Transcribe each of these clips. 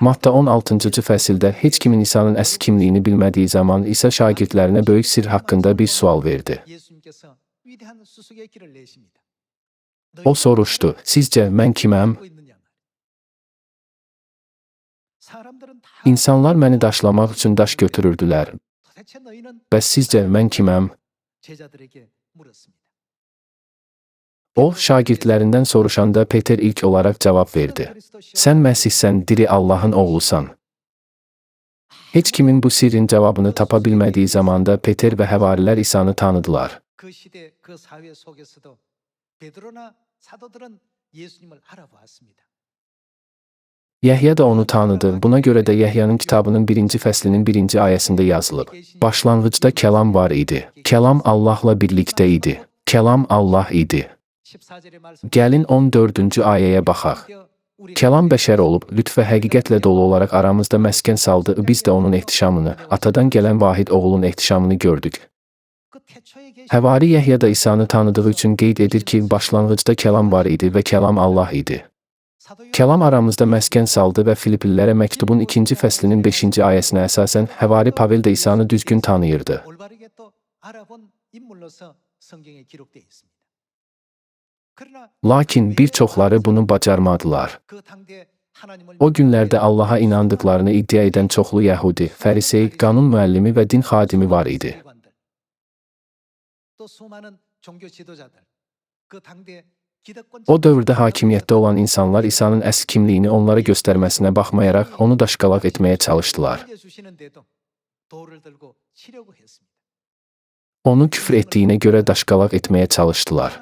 Matta 16-cı fəsildə heç kimin İsa'nın əsl kimliyini bilmədiyi zaman İsa şagirdlərinə böyük sir haqqında bir sual verdi. O soruşdu, sizcə mən kiməm? İnsanlar məni daşlamaq üçün daş götürürdülər. Bəs sizcə mən kiməm? O, şagirdlərindən soruşanda Peter ilk olaraq cavab verdi. Sən Məsihsən, diri Allahın oğlusan. Heç kimin bu sirrin cavabını tapa bilmədiyi zamanda Peter və həvarilər İsa'nı tanıdılar. Yəhya da onu tanıdı. Buna görə də Yəhyanın kitabının 1-ci fəslinin 1-ci ayəsində yazılıb. Başlanğıcda Kəlam var idi. Kəlam Allahla birlikdə idi. Kəlam Allah idi. Gəlin 14-cü ayəyə baxaq. Kəlam bəşər olub, lütf və həqiqətlə dolu olaraq aramızda məskən saldı. Biz də onun ehtişamını, atadan gələn vahid oğlun ehtişamını gördük. Həvari Yəhya da İsa'nı tanıdığı üçün qeyd edir ki, başlanğıcda Kəlam var idi və Kəlam Allah idi. Kəlam aramızda məskən saldı və Filippillərə məktubun 2-ci fəslinin 5-ci ayəsinə əsasən Həvari Pavel də İsa'nı düzgün tanıyırdı. Lakin bir çoxları bunu bacarmadılar. O günlərdə Allaha inandıqlarını iddia edən çoxlu Yəhudi, Fərisey, qanun müəllimi və din xadimi var idi. O dövrdə hakimiyyətdə olan insanlar İsa'nın əsl kimliyini onlara göstərməsinə baxmayaraq onu daşqalaq etməyə çalışdılar. Onu küfr etdiyinə görə daşqalaq etməyə çalışdılar.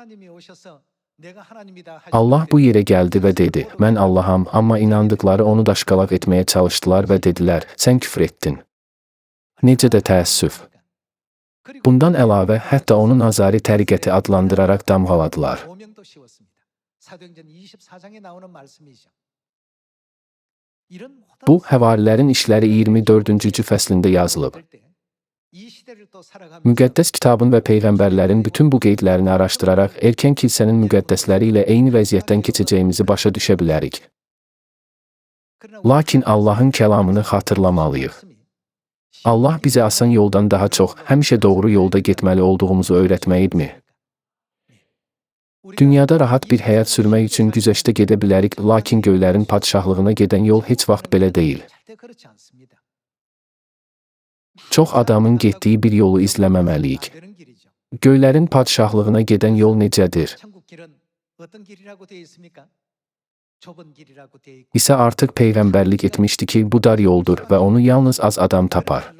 Allah bu yerə gəldi və dedi, mən Allaham, amma inandıqları onu daşqalaq etməyə çalışdılar və dedilər, sən küfr etdin. Necə də təəssüf. Bundan əlavə, hətta onu Nazari təriqəti adlandıraraq damğaladılar. Bu, Həvarilərin İşləri 24-cü fəslində yazılıb. Müqəddəs kitabın və peyğəmbərlərin bütün bu qeydlərini araşdıraraq, erkən kilsənin müqəddəsləri ilə eyni vəziyyətdən keçəcəyimizi başa düşə bilərik. Lakin Allahın kəlamını xatırlamalıyıq. Allah bizə asan yoldan daha çox, həmişə doğru yolda getməli olduğumuzu öyrətməyidmi? Dünyada rahat bir həyat sürmək üçün güzəştə gedə bilərik, lakin göylərin padşahlığına gedən yol heç vaxt belə deyil. Çox adamın getdiyi bir yolu izləməməliyik. Göylərin padşahlığına gedən yol necədir? İsa artıq peyğəmbərlik etmişdi ki, bu dar yoldur və onu yalnız az adam tapar.